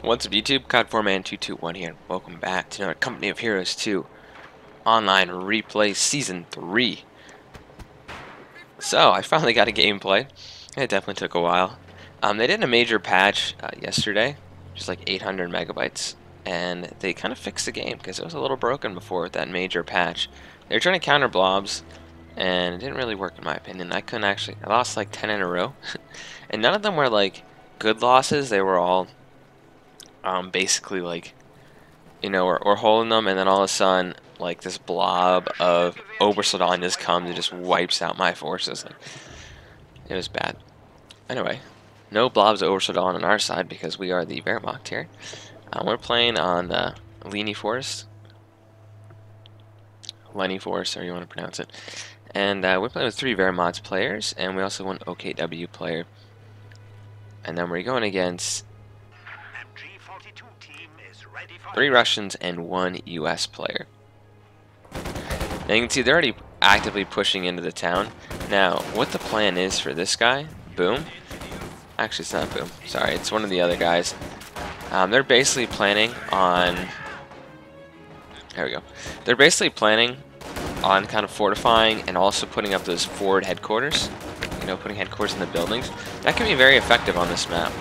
What's up YouTube? COD4Man221 here, and welcome back to another Company of Heroes 2 Online Replay Season 3. So, I finally got a gameplay. It definitely took a while. They did a major patch yesterday, just like 800 megabytes, and they kind of fixed the game, because it was a little broken before with that major patch. They were trying to counter blobs, and it didn't really work in my opinion. I lost like 10 in a row, and none of them were like good losses. They were all basically like, you know, we're holding them, and then all of a sudden, like, this blob of Obersoldaten just comes and just wipes out my forces. Like, it was bad. Anyway, no blobs of Obersoldaten on our side because we are the Wehrmacht here. We're playing on the Lenny Forest, however you want to pronounce it. And we're playing with 3 Wehrmacht players, and we also have 1 OKW player. And then we're going against 3 Russians and 1 US player. Now you can see they're already actively pushing into the town. Now, what the plan is for this guy, Boom. Actually, it's not Boom. Sorry, it's one of the other guys. They're basically planning on... There we go. They're basically planning on kind of fortifying and also putting up those forward headquarters. You know, putting headquarters in the buildings. That can be very effective on this map.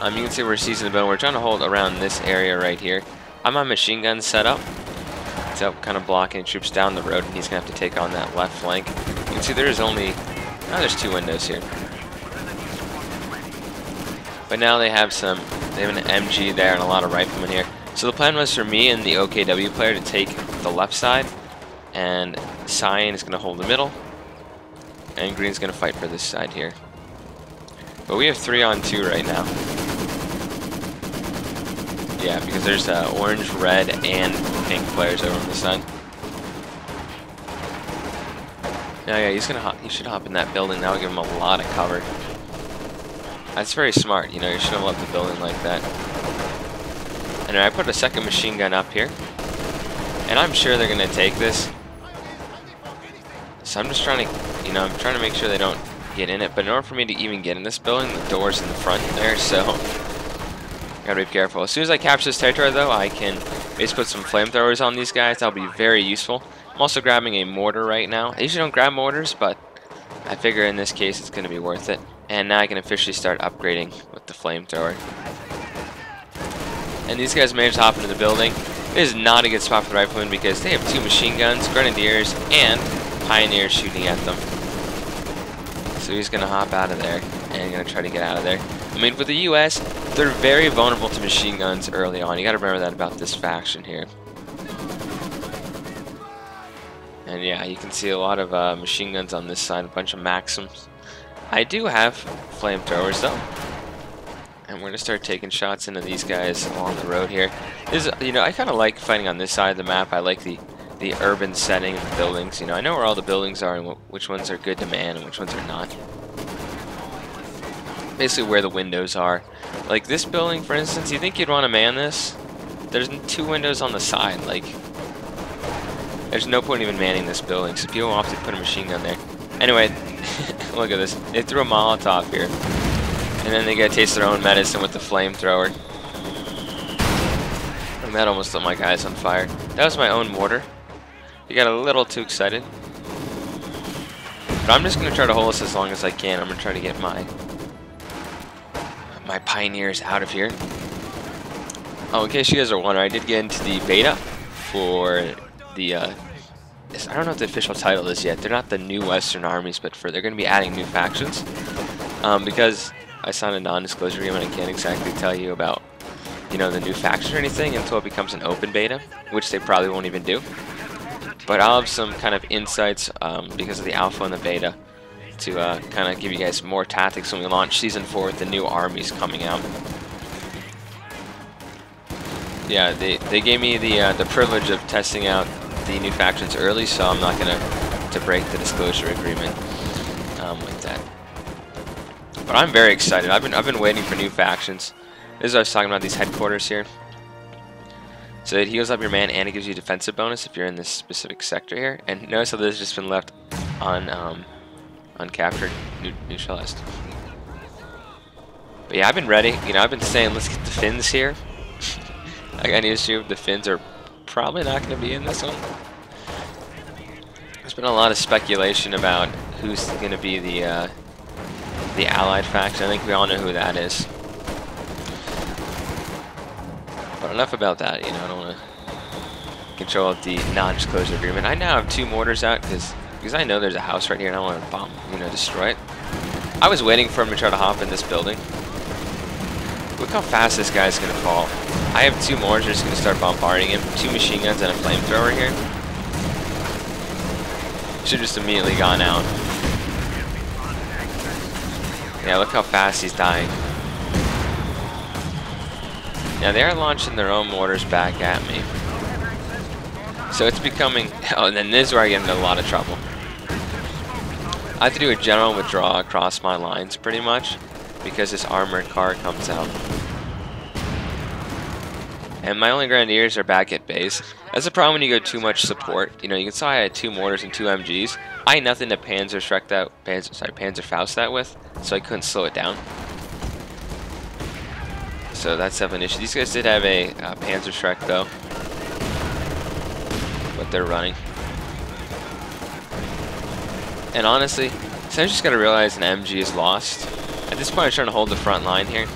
You can see we're seizing the building. We're trying to hold around this area right here. I'm on machine gun set up. So kind of blocking troops down the road, and he's going to have to take on that left flank. You can see there's only... Oh, there's 2 windows here. But now they have an MG there and a lot of riflemen here. So the plan was for me and the OKW player to take the left side, and Cyan is going to hold the middle, and Green's going to fight for this side here. But we have 3 on 2 right now. Yeah, because there's orange, red, and pink players over on the side. Yeah, he should hop in that building. That would give him a lot of cover. That's very smart, you know. You shouldn't have left the building like that. Anyway, I put a second machine gun up here, and I'm sure they're gonna take this. So I'm just trying to, you know, I'm trying to make sure they don't get in it. But in order for me to even get in this building, the door's in the front there, so gotta be careful. As soon as I capture this territory, though, I can basically put some flamethrowers on these guys. That'll be very useful. I'm also grabbing a mortar right now. I usually don't grab mortars, but I figure in this case it's gonna be worth it. And now I can officially start upgrading with the flamethrower. And these guys managed to hop into the building. It is not a good spot for the riflemen because they have 2 machine guns, grenadiers, and pioneers shooting at them. So he's gonna hop out of there and gonna try to get out of there. I mean, for the US, they're very vulnerable to machine guns early on. You gotta remember that about this faction here. And yeah, you can see a lot of machine guns on this side, a bunch of Maxims. I do have flamethrowers though, and we're gonna start taking shots into these guys along the road here. You know, I kind of like fighting on this side of the map. I like the urban setting of the buildings. You know, I know where all the buildings are and which ones are good to man and which ones are not. Basically where the windows are. Like this building, for instance, you think you'd want to man this? There's 2 windows on the side. Like, there's no point even manning this building, so people often put a machine gun there. Anyway, look at this. They threw a Molotov here, and then they get to taste their own medicine with the flamethrower. And that almost lit my guys on fire. That was my own mortar. You got a little too excited. But I'm just going to try to hold this as long as I can. I'm going to try to get my pioneers out of here. Oh, in case you guys are wondering, I did get into the beta for the, I don't know what the official title is yet. They're not the new Western armies, but they're going to be adding new factions. Because I signed a non-disclosure agreement, I can't exactly tell you about, you know, the new factions or anything until it becomes an open beta, which they probably won't even do. But I'll have some kind of insights because of the alpha and the beta to kind of give you guys more tactics when we launch Season 4 with the new armies coming out. Yeah, they gave me the privilege of testing out the new factions early, so I'm not going to break the disclosure agreement with that. But I'm very excited. I've been waiting for new factions. This is what I was talking about, these headquarters here. So it heals up your man and it gives you a defensive bonus if you're in this specific sector here. And notice how this has just been left on uncaptured, neutralized. But yeah, I've been ready. You know, I've been saying let's get the Finns here. I got to assume the Finns are probably not going to be in this one. There's been a lot of speculation about who's going to be the Allied faction. I think we all know who that is. But enough about that. You know, I don't want to control the non-disclosure agreement. I now have 2 mortars out because I know there's a house right here and I want to bomb, you know, destroy it. I was waiting for him to try to hop in this building. Look how fast this guy's going to fall. I have 2 mortars going to start bombarding him. 2 machine guns and a flamethrower here. Should have just immediately gone out. Yeah, look how fast he's dying. Now they are launching their own mortars back at me. So it's becoming... Oh, and then this is where I get into a lot of trouble. I have to do a general withdrawal across my lines pretty much because this armored car comes out. And my only grenadiers are back at base. That's the problem when you go too much support. You know, you can see I had 2 mortars and 2 MGs. I had nothing to Panzerfaust that with, so I couldn't slow it down. So that's definitely an issue. These guys did have a Panzerschreck though, but they're running. And honestly, so I just gotta realize an MG is lost. At this point, I'm trying to hold the front line here.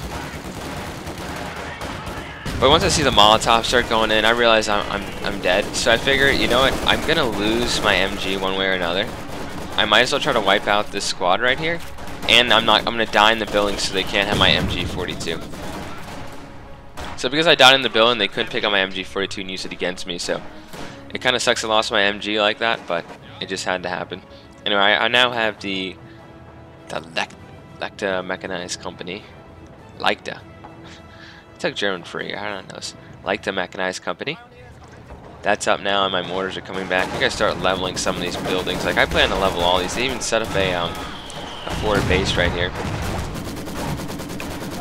But once I see the Molotov start going in, I realize I'm dead. So I figure, you know what? I'm gonna lose my MG one way or another. I might as well try to wipe out this squad right here, and I'm gonna die in the building so they can't have my MG42. So because I died in the building, they couldn't pick up my MG42 and use it against me. So it kind of sucks I lost my MG like that, but it just had to happen. Anyway, I now have the Leichter Mechanized Company. Leichter. I took German for a year, I don't know. Leichter Mechanized Company. That's up now, and my mortars are coming back. I gotta start leveling some of these buildings. Like, I plan to level all these. They even set up a forward base right here.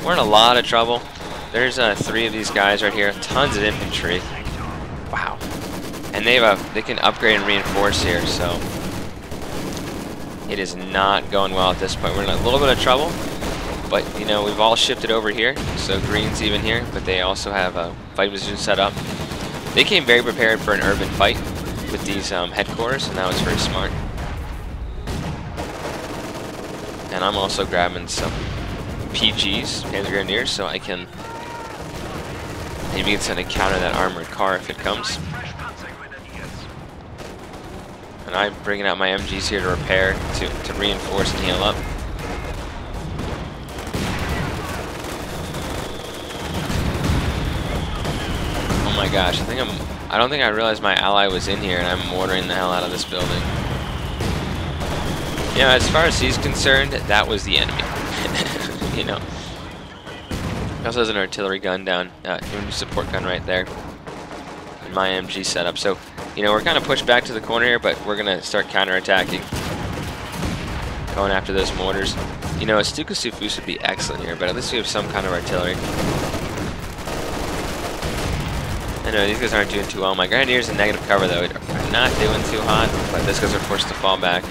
We're in a lot of trouble. There's 3 of these guys right here. Tons of infantry. Wow. And they can upgrade and reinforce here, so it is not going well at this point. We're in a little bit of trouble, but you know, we've all shifted over here. So green's even here, but they also have a fight position set up. They came very prepared for an urban fight with these headquarters, and that was very smart. And I'm also grabbing some PGs, Panzer Grenadiers, so I can maybe to counter that armored car if it comes. And I'm bringing out my MGs here to repair, to reinforce and heal up. Oh my gosh, I don't think I realized my ally was in here, and I'm mortaring the hell out of this building. You know, as far as he's concerned, that was the enemy. You know. He also has an artillery gun down, infantry support gun right there. And my MG setup. So, you know, we're kind of pushed back to the corner here, but we're gonna start counterattacking. Going after those mortars. You know, a Stuka Sufus would be excellent here, but at least we have some kind of artillery. I know these guys aren't doing too well. My Grenadiers in negative cover though are not doing too hot, but those guys are forced to fall back.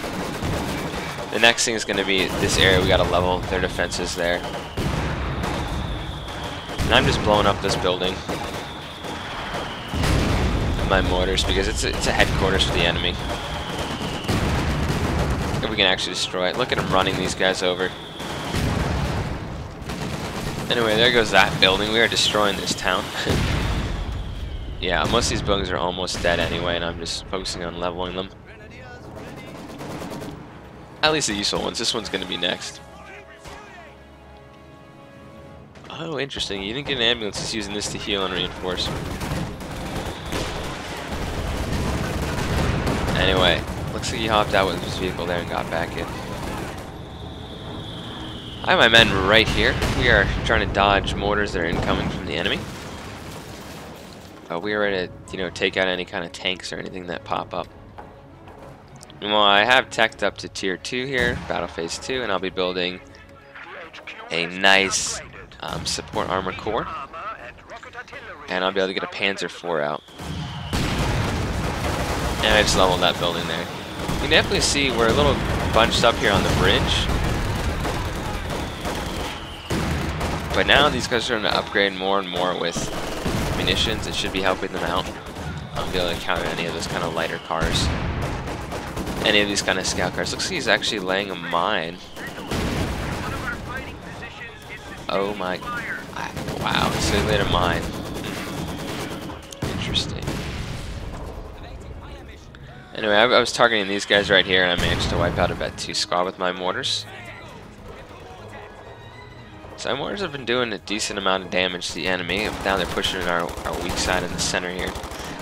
The next thing is going to be this area. We got to level their defenses there. And I'm just blowing up this building with my mortars because it's a headquarters for the enemy. If we can actually destroy it. Look at them running these guys over. Anyway, there goes that building. We are destroying this town. Yeah, most of these buildings are almost dead anyway, and I'm just focusing on leveling them. At least the useful ones. This one's going to be next. Oh, interesting. You didn't get an ambulance. It's using this to heal and reinforce. Anyway, looks like he hopped out with his vehicle there and got back in. I have my men right here. We are trying to dodge mortars that are incoming from the enemy. We are ready to, you know, take out any kind of tanks or anything that pop up. Well, I have teched up to tier 2 here, battle phase 2, and I'll be building a nice support armor core, and I'll be able to get a Panzer IV out. And I just leveled that building there. You can definitely see we're a little bunched up here on the bridge. But now these guys are going to upgrade more and more with munitions. It should be helping them out. Be able to counter any of those kind of lighter cars. Any of these kind of scout cars. Looks like he's actually laying a mine. Oh my... Wow, so he laid a mine. Interesting. Anyway, I was targeting these guys right here, and I managed to wipe out about 2 squad with my mortars. So my mortars have been doing a decent amount of damage to the enemy. Now they're pushing in our weak side in the center here.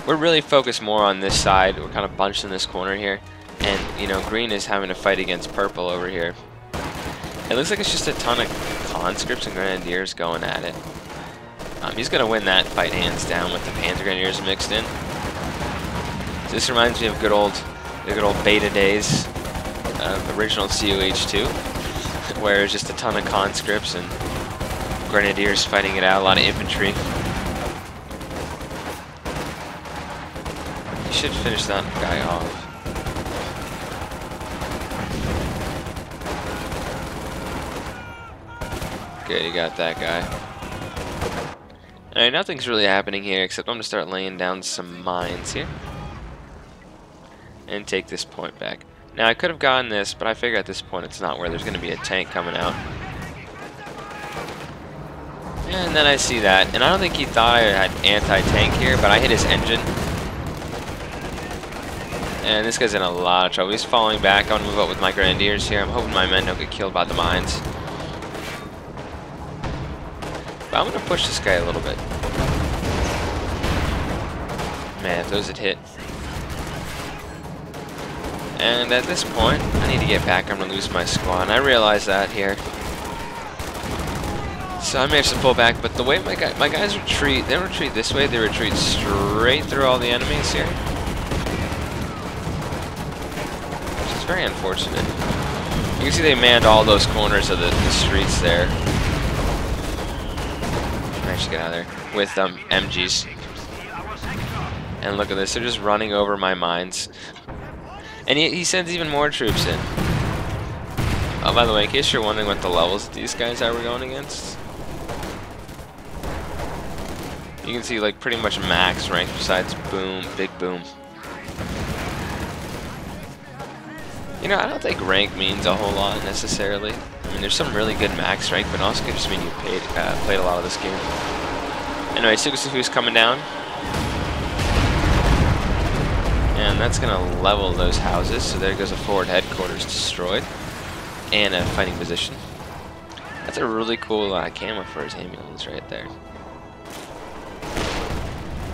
We're really focused more on this side. We're kind of bunched in this corner here. And, you know, green is having to fight against purple over here. It looks like it's just a ton of conscripts and grenadiers going at it. He's going to win that fight hands down with the Panzer Grenadiers mixed in. So this reminds me of the good old beta days of original COH 2, where it's just a ton of conscripts and grenadiers fighting it out, a lot of infantry. You should finish that guy off. Good, you got that guy. Alright, nothing's really happening here except I'm going to start laying down some mines here. And take this point back. Now I could have gotten this, but I figure at this point it's not where there's going to be a tank coming out. And then I see that, and I don't think he thought I had anti-tank here, but I hit his engine. And this guy's in a lot of trouble. He's falling back. I'm going to move up with my grenadiers here. I'm hoping my men don't get killed by the mines. But I'm going to push this guy a little bit. Man, if those had hit. And at this point, I need to get back. I'm going to lose my squad. And I realize that here. So I managed to pull back. But the way my guys retreat, they don't retreat this way. They retreat straight through all the enemies here. Which is very unfortunate. You can see they manned all those corners of the streets there. Managed to get out of there with MGs. And look at this. They're just running over my mines. And he sends even more troops in. Oh, by the way, in case you're wondering what the levels of these guys are we're going against, you can see like pretty much max rank besides boom, big boom. You know, I don't think rank means a whole lot necessarily. I mean, there's some really good max rank, but also could just mean you played a lot of this game. Anyway, Sukusuku's coming down. And that's going to level those houses. So there goes a forward headquarters destroyed. And a fighting position. That's a really cool camo for his ambulance right there.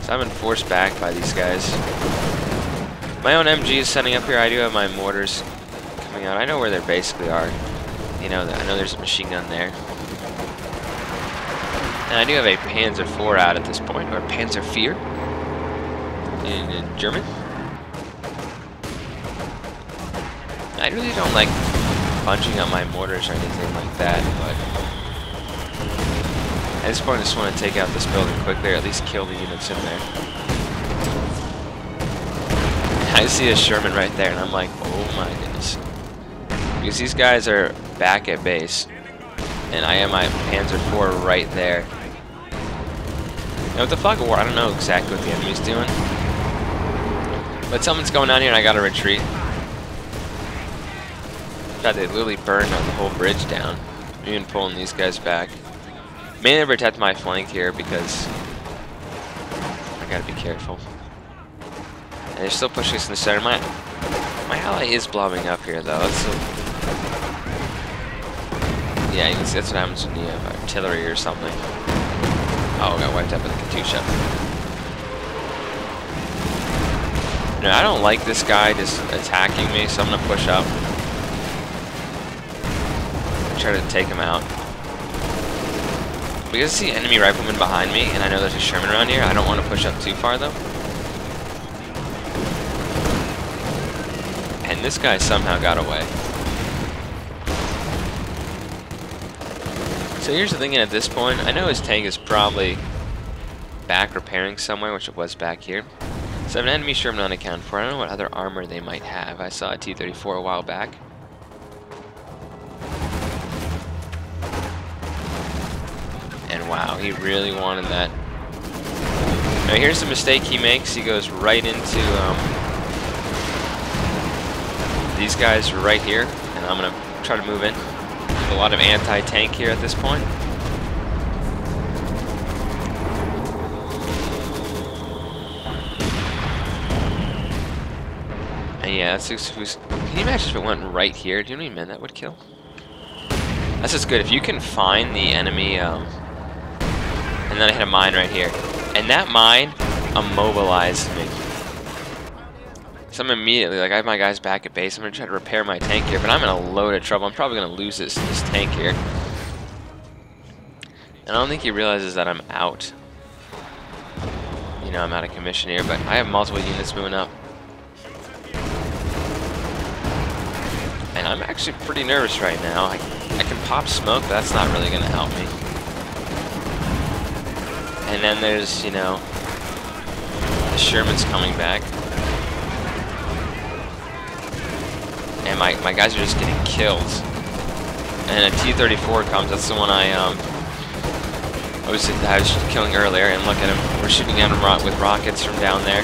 So I've been forced back by these guys. My own MG is setting up here. I do have my mortars coming out. I know where they basically are. You know, I know there's a machine gun there. And I do have a Panzer IV out at this point, or Panzer IV in German. I really don't like bunching up my mortars or anything like that, but at this point I just want to take out this building quickly, or at least kill the units in there. I see a Sherman right there, and I'm like, oh my goodness. Because these guys are back at base, and I have my Panzer IV right there. Now with the fog of war, I don't know exactly what the enemy's doing, but something's going on here and I gotta retreat. God, they literally burned the whole bridge down. I'm even pulling these guys back. Mainly to protect my flank here because I gotta be careful. And they're still pushing us in the center. My ally is blobbing up here though. Yeah, you can see that's what happens when you have artillery or something. Oh, got wiped out with a Katusha. No, I don't like this guy just attacking me, so I'm gonna push up. Try to take him out. Because I see enemy riflemen behind me, and I know there's a Sherman around here, I don't want to push up too far though. And this guy somehow got away. So here's the thing, at this point, I know his tank is probably back repairing somewhere, which it was back here. So I have an enemy Sherman unaccounted for. I don't know what other armor they might have. I saw a T-34 a while back. wow, he really wanted that. Now here's the mistake he makes. He goes right into these guys right here, and I'm gonna try to move in. A lot of anti-tank here at this point. And yeah, that's who's. Can you imagine if it went right here? Do you know how many men that would kill? That's just good. If you can find the enemy, and then I hit a mine right here, and that mine immobilized me. So I'm immediately, like, I have my guys back at base. I'm gonna try to repair my tank here, but I'm in a load of trouble. I'm probably gonna lose this tank here. And I don't think he realizes that I'm out. You know, I'm out of commission here, but I have multiple units moving up. And I'm actually pretty nervous right now. I can pop smoke, but that's not really gonna help me. And then there's, you know, the Sherman's coming back. And my guys are just getting killed. And a T-34 comes. That's the one I was killing earlier. And look at him. We're shooting at him with rockets from down there.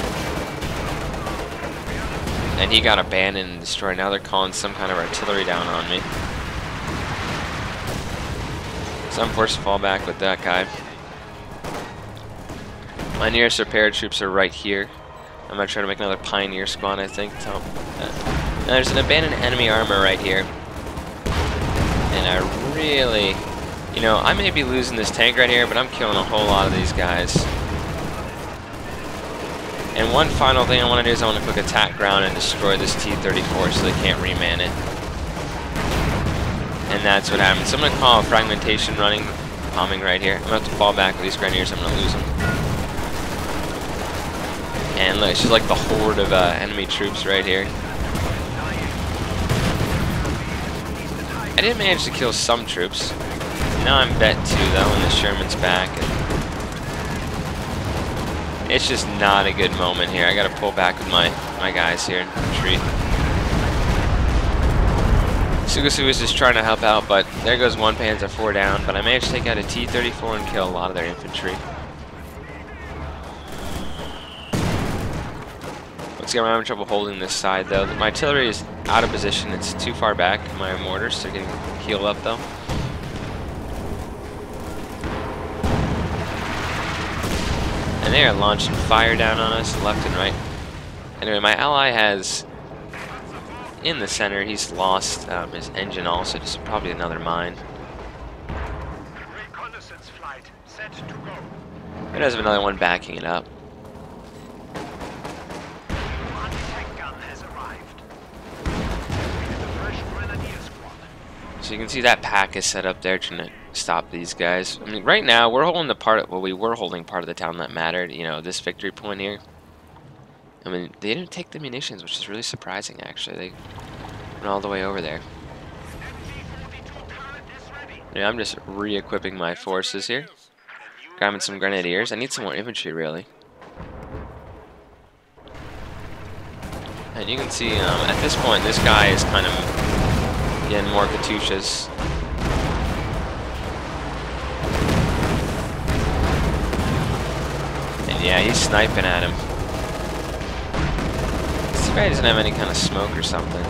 And he got abandoned and destroyed. Now they're calling some kind of artillery down on me. So I'm forced to fall back with that guy. My nearest repair troops are right here. I'm going to try to make another Pioneer squad, I think. Now there's an abandoned enemy armor right here. And I really, you know, I may be losing this tank right here, but I'm killing a whole lot of these guys. And one final thing I want to do is I want to quick attack ground and destroy this T-34 so they can't reman it. And that's what happens. So I'm going to call a fragmentation running, bombing right here. I'm going to have to fall back with these Grenadiers. I'm going to lose them. And look, it's just like the horde of enemy troops right here. I did manage to kill some troops. Now I'm bet 2 though, and the Sherman's back. And it's just not a good moment here. I gotta pull back with my guys here and retreat. Sugasu is just trying to help out, but there goes one Panzer IV down. But I managed to take out a T-34 and kill a lot of their infantry. Once again, I'm having trouble holding this side though. My artillery is out of position. It's too far back. My mortars are getting healed up though. And they are launching fire down on us left and right. Anyway, my ally has, in the center, he's lost his engine also, just probably another mine. Reconnaissance flight set to go. It does have another one backing it up. So you can see that pack is set up there trying to stop these guys. I mean, right now we're holding the part. Well, we were holding part of the town that mattered. You know, this victory point here. I mean, they didn't take the munitions, which is really surprising. Actually, they went all the way over there. Yeah, I'm just re-equipping my forces here. Grabbing some Grenadiers. I need some more infantry, really. And you can see at this point, this guy is kind of getting more Katyushas. And yeah, he's sniping at him. This guy doesn't have any kind of smoke or something.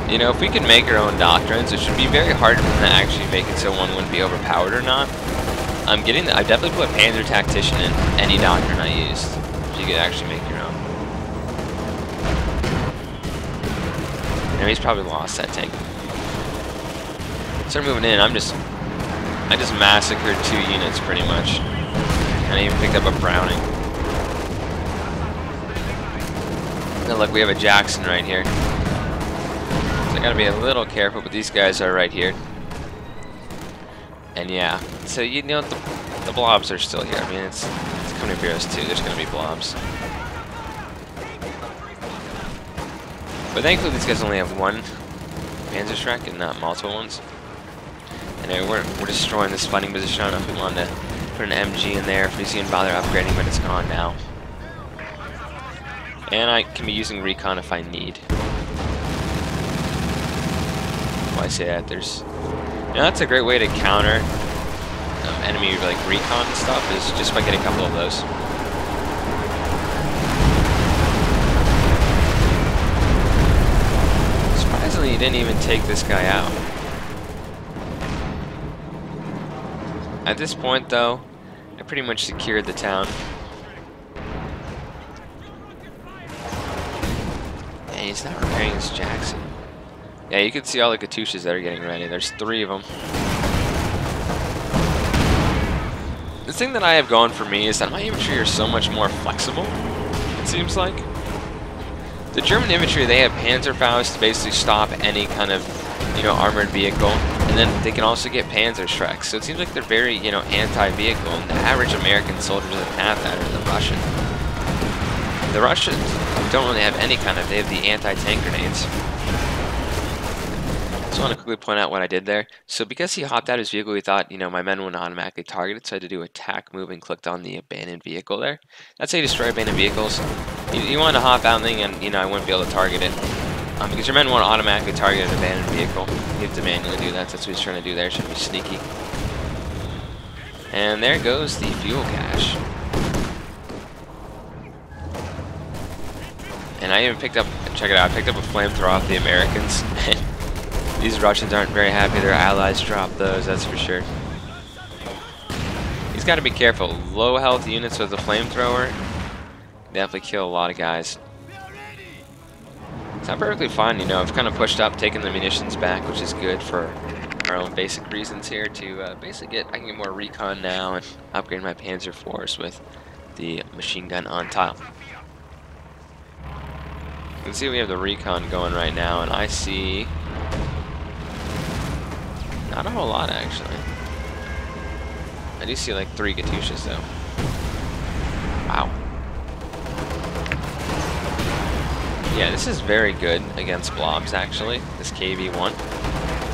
You know, if we could make our own doctrines, it should be very hard to actually make it so one wouldn't be overpowered or not. I definitely put Panzer Tactician in any doctrine I used. So you could actually make your own. He's probably lost that tank. Start moving in. I just massacred 2 units pretty much. And I even picked up a Browning. Now look, we have a Jackson right here. So I gotta be a little careful, but these guys are right here. And yeah, so you know the blobs are still here. I mean, it's Company of Heroes 2. There's gonna be blobs. But thankfully these guys only have one Panzerschreck and not multiple ones. Anyway, we're destroying this fighting position. I don't know if we wanted to put an MG in there if we even bother upgrading, but it's gone now. And I can be using recon if I need. Why I say that? There's, you know, that's a great way to counter enemy like recon and stuff is just by getting a couple of those. Surprisingly, he didn't even take this guy out. At this point, though, I pretty much secured the town. And he's not repairing his Jackson. Yeah, you can see all the Katyushas that are getting ready. There's 3 of them. The thing that I have going for me is that my infantry are so much more flexible, it seems like. The German infantry, they have Panzerfaust to basically stop any kind of, armored vehicle. And then they can also get Panzerschrecks. So it seems like they're very, anti-vehicle. And the average American soldier doesn't have that, or the Russian. The Russians don't really have any kind of, they have the anti-tank grenades. I just want to quickly point out what I did there. So because he hopped out of his vehicle, he thought, my men wouldn't automatically target it, so I had to do attack move and clicked on the abandoned vehicle there. That's how you destroy abandoned vehicles. You want to hop out and I wouldn't be able to target it. Because your men won't automatically target an abandoned vehicle. You have to manually do that. That's what he's trying to do there. Should be sneaky. And there goes the fuel cache. And I even picked up, check it out, I picked up a flamethrower off the Americans. These Russians aren't very happy their allies dropped those, that's for sure. He's got to be careful. Low health units with a flamethrower definitely kill a lot of guys. It's not perfectly fine, I've kind of pushed up, taken the munitions back, which is good for our own basic reasons here to basically I can get more recon now and upgrade my Panzer Force with the machine gun on top. You can see we have the recon going right now, and I see not a whole lot actually. I do see like 3 Katyushas though. Wow. Yeah, this is very good against blobs actually. This KV-1.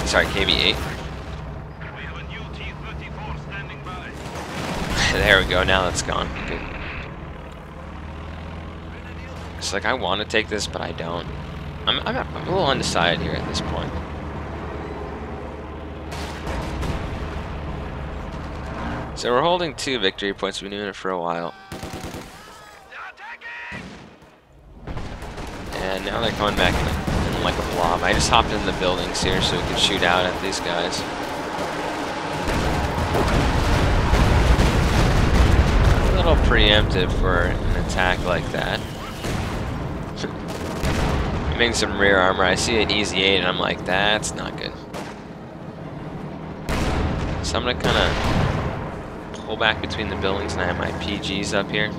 Sorry, KV-8. There we go, now that's gone. Good. It's like I want to take this, but I don't. I'm a little undecided here at this point. So we're holding 2 victory points. We've been doing it for a while. And now they're coming back in like a blob. I just hopped in the buildings here so we can shoot out at these guys. A little preemptive for an attack like that. Making some rear armor. I see an easy 8 and I'm like, that's not good. So I'm gonna kind of pull back between the buildings and I have my PGs up here.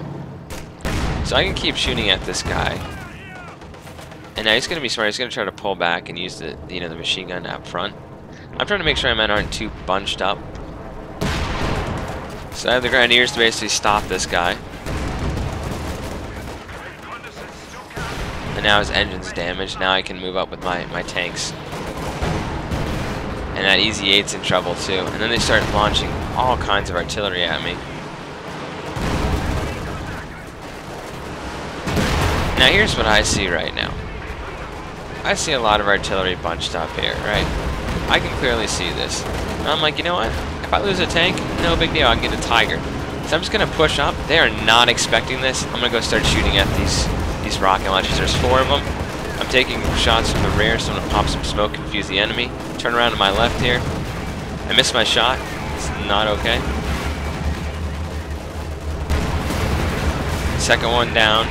So I can keep shooting at this guy. And now he's gonna be smart. He's gonna try to pull back and use the the machine gun up front. I'm trying to make sure my men aren't too bunched up. So I have the Grenadiers to basically stop this guy. And now his engine's damaged. Now I can move up with my tanks. And that Easy 8's in trouble too. And then they start launching all kinds of artillery at me. Now here's what I see right now. I see a lot of artillery bunched up here, right? I can clearly see this. And I'm like, you know what? If I lose a tank, no big deal, I can get a Tiger. So I'm just gonna push up. They are not expecting this. I'm gonna go start shooting at these rocket launchers. There's 4 of them. I'm taking shots from the rear, so I'm gonna pop some smoke, confuse the enemy. Turn around to my left here. I missed my shot. It's not okay. Second one down.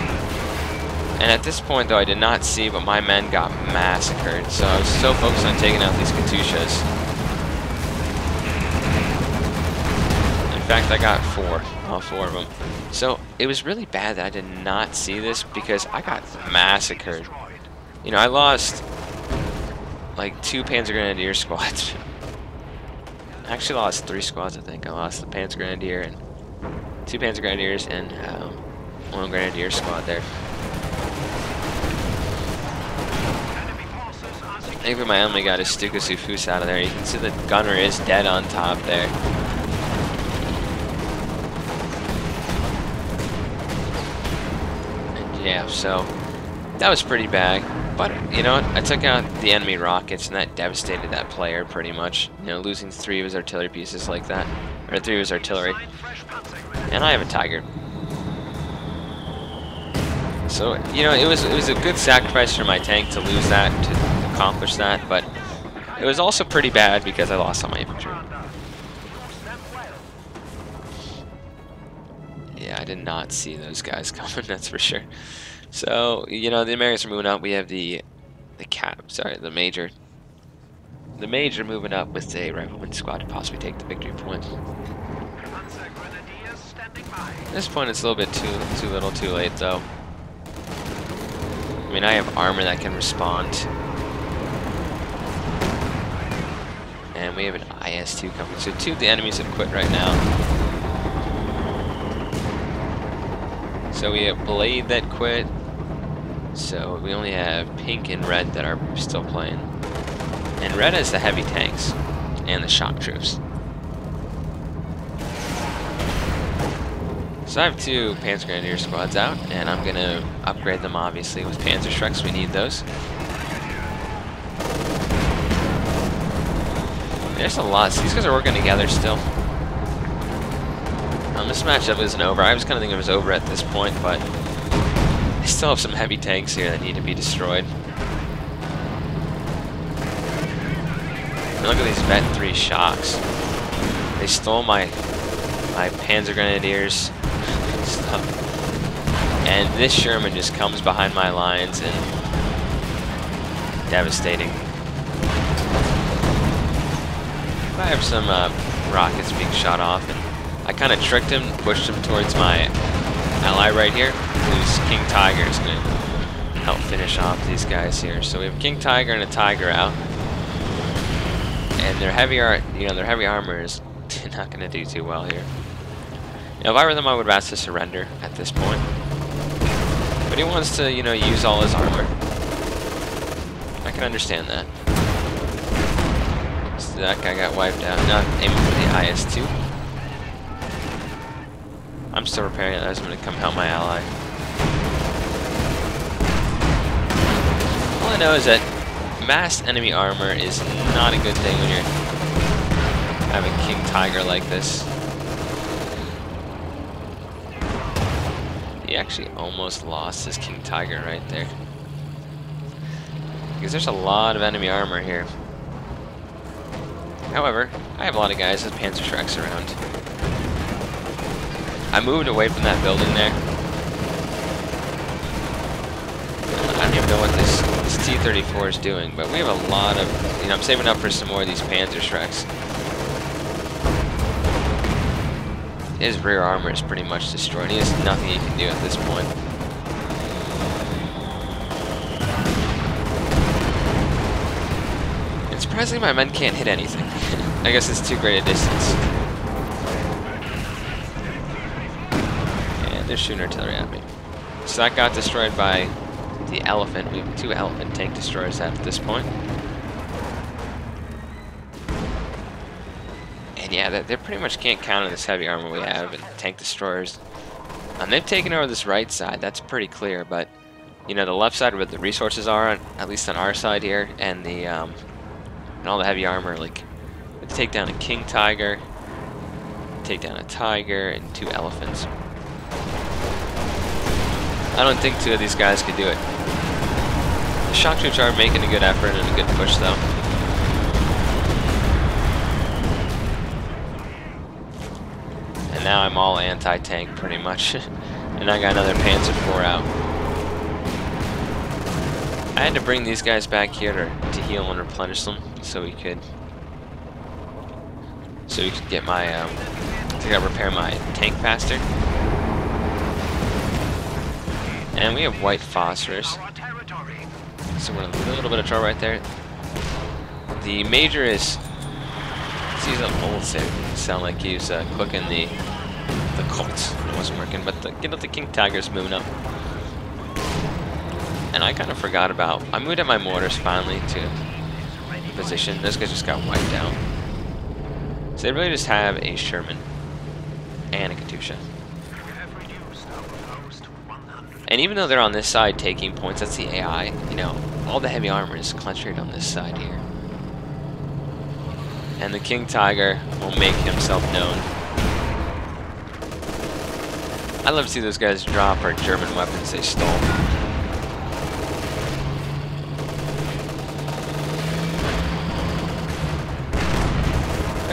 And at this point, though, I did not see, but my men got massacred. So I was so focused on taking out these Katyushas. In fact, I got 4. All 4 of them. So it was really bad that I did not see this because I got massacred. I lost like 2 Panzer Grenadier squads. I actually lost 3 squads, I think. I lost the Panzer Grenadier and 2 Panzer Grenadiers and 1 Grenadier squad there. Thankfully my enemy got his Stuka Sufus out of there. You can see the gunner is dead on top there. And yeah, so that was pretty bad. But, you know what, I took out the enemy rockets and that devastated that player pretty much. Losing 3 of his artillery pieces like that. or 3 was artillery. And I have a Tiger. So, you know, it was a good sacrifice for my tank to lose that, to accomplish that, but it was also pretty bad because I lost all my infantry. Yeah, I did not see those guys coming, that's for sure. So, you know, the Americans are moving up. We have the major. The major moving up with a rifleman squad to possibly take the victory point. At this point, it's a little bit too little, too late, though. I mean, I have armor that can respond. And we have an IS-2 coming. So 2 of the enemies have quit right now. So we have Blade that quit. So we only have Pink and Red that are still playing. And Red has the heavy tanks and the shock troops. So I have 2 Panzer Grenadier squads out, and I'm going to upgrade them obviously with Panzer Schrecks. We need those. There's a lot. So these guys are working together still. This matchup isn't over. I was kind of thinking it was over at this point, but I still have some heavy tanks here that need to be destroyed. And look at these Vet 3 shocks. They stole my Panzer Grenadiers stuff. And this Sherman just comes behind my lines and devastating. I have some rockets being shot off, and I kind of tricked him, pushed him towards my ally right here, whose King Tiger is going to help finish off these guys here. So we have King Tiger and a Tiger out, and their heavy armor is not going to do too well here. Now, if I were them, I would have asked to surrender at this point, but he wants to, you know, use all his armor. I can understand that. So that guy got wiped out. Now I'm aiming for the IS-2. I'm still repairing it. I was going to come help my ally. All I know is that massed enemy armor is not a good thing when you're having King Tiger like this. He actually almost lost his King Tiger right there. Because there's a lot of enemy armor here. However, I have a lot of guys with Panzer Schrecks around. I moved away from that building there. I don't even know what this T-34 is doing, but we have a lot of, you know, I'm saving up for some more of these Panzer Schrecks. His rear armor is pretty much destroyed. He has nothing he can do at this point. And surprisingly, my men can't hit anything. I guess it's too great a distance. And they're shooting artillery at me. So that got destroyed by the Elephant. We have 2 Elephant tank destroyers at this point. And yeah, they pretty much can't counter this heavy armor we have and tank destroyers. And they've taken over this right side. That's pretty clear. But you know, the left side where the resources are, at least on our side here, and the and all the heavy armor, like, let's take down a King Tiger, take down a Tiger, and 2 Elephants. I don't think 2 of these guys could do it. The shock troops are making a good effort and a good push, though. And now I'm all anti-tank, pretty much. And I got another Panzer IV out. I had to bring these guys back here to heal and replenish them, so we could get my repair my tank faster. And we have white phosphorus, so we're in a little bit of trouble right there. The major is, he's an old sound like he was clicking the Colts. It wasn't working, but the King Tiger's moving up. And I kind of forgot about, I moved at my mortars finally to position. Those guys just got wiped out. So they really just have a Sherman and a Katusha. And even though they're on this side taking points, that's the AI, you know, all the heavy armor is concentrated on this side here. And the King Tiger will make himself known I'd love to see those guys drop our German weapons they stole.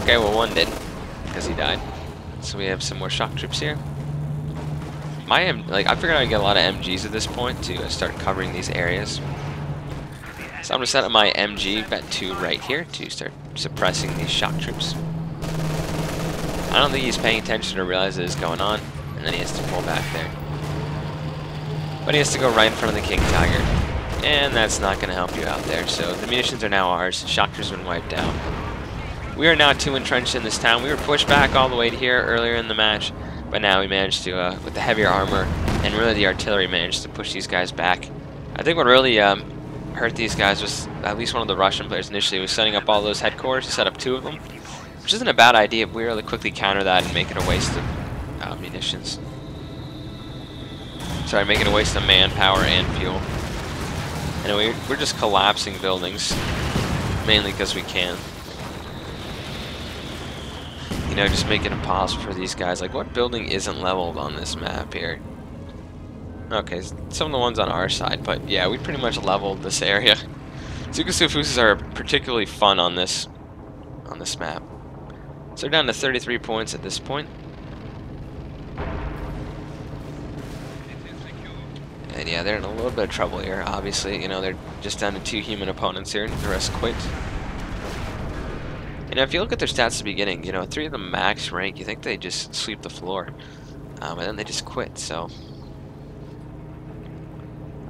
Okay, well one did, because he died. So we have some more shock troops here. I figured I'd get a lot of MGs at this point to start covering these areas. So I'm gonna set up my MG vet 2 right here to start suppressing these shock troops. I don't think he's paying attention or realizes it's going on, and then he has to pull back there. But he has to go right in front of the King Tiger, and that's not gonna help you out there. So the munitions are now ours. Shock troops have been wiped out. We are now too entrenched in this town. We were pushed back all the way to here earlier in the match, but now we managed to, with the heavier armor and really the artillery, managed to push these guys back. I think what really hurt these guys was at least one of the Russian players initially was setting up all those headquarters. He set up 2 of them, which isn't a bad idea, but we really quickly counter that and make it a waste of munitions. Sorry, make it a waste of manpower and fuel. Anyway, we're just collapsing buildings, mainly because we can. You know, just make it impossible for these guys. Like, what building isn't leveled on this map here? Okay, some of the ones on our side, but yeah, we pretty much leveled this area. Zugasufusas are particularly fun on this map. So we're down to 33 points at this point. And yeah, they're in a little bit of trouble here, obviously. You know, they're just down to 2 human opponents here, and the rest quit. You know, if you look at their stats at the beginning, you know, 3 of them max rank, you think they just sweep the floor. And then they just quit, so...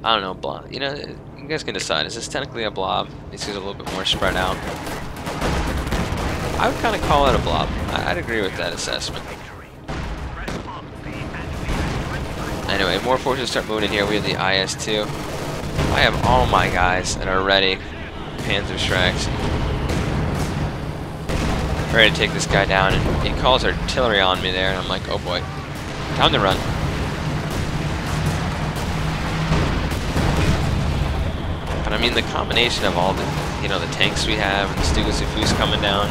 I don't know, blob. You know, you guys can decide. Is this technically a blob? These guys are a little bit more spread out. I would kind of call it a blob. I'd agree with that assessment. Anyway, more forces start moving in here. We have the IS-2. I have all my guys that are ready. Panzer Shreks. Ready to take this guy down, and he calls artillery on me there, and I'm like, oh boy. Time to run. But I mean, the combination of all the, you know, the tanks we have, and the Stugasufus coming down,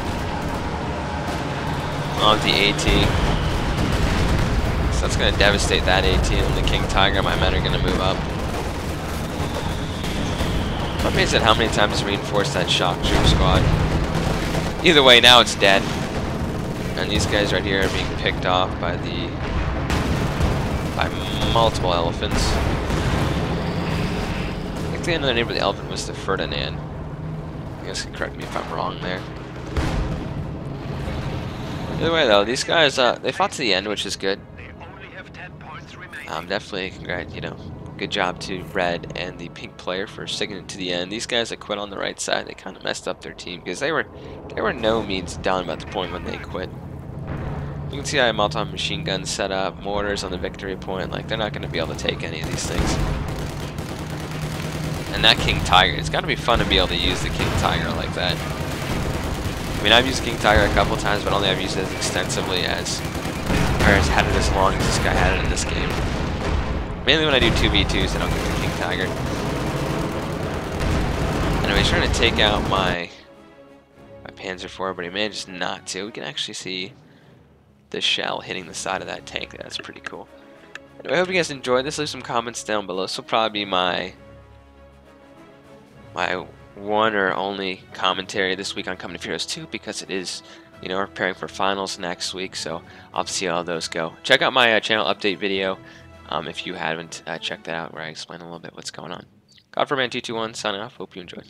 on the AT. So that's going to devastate that AT, and the King Tiger, my men are going to move up. I'm amazed at how many times reinforced that shock troop squad. Either way, now it's dead. And these guys right here are being picked off by multiple elephants. I think the end of the name of the elephant was the Ferdinand. You guys can correct me if I'm wrong there. Either way, though, these guys, they fought to the end, which is good. Definitely, you know, good job to Red and the pink player for sticking it to the end. These guys that quit on the right side, they kind of messed up their team because they were no means done at the point when they quit. You can see I have multi-machine guns set up, mortars on the victory point. Like, they're not going to be able to take any of these things. And that King Tiger, it's got to be fun to be able to use the King Tiger like that. I mean, I've used King Tiger a couple times, but only I've used it as extensively as, or has had it as long as this guy had it in this game. Mainly when I do 2v2s, I don't get the King Tiger. Anyway, he's trying to take out my Panzer IV, but he manages not to. We can actually see the shell hitting the side of that tank. That's pretty cool. Anyway, I hope you guys enjoyed this. Leave some comments down below. This will probably be my one or only commentary this week on Company of Heroes 2, because it is, you know, we're preparing for finals next week, so I'll see how those go. Check out my channel update video if you haven't checked that out, where I explain a little bit what's going on. Godforman221 signing off. Hope you enjoyed.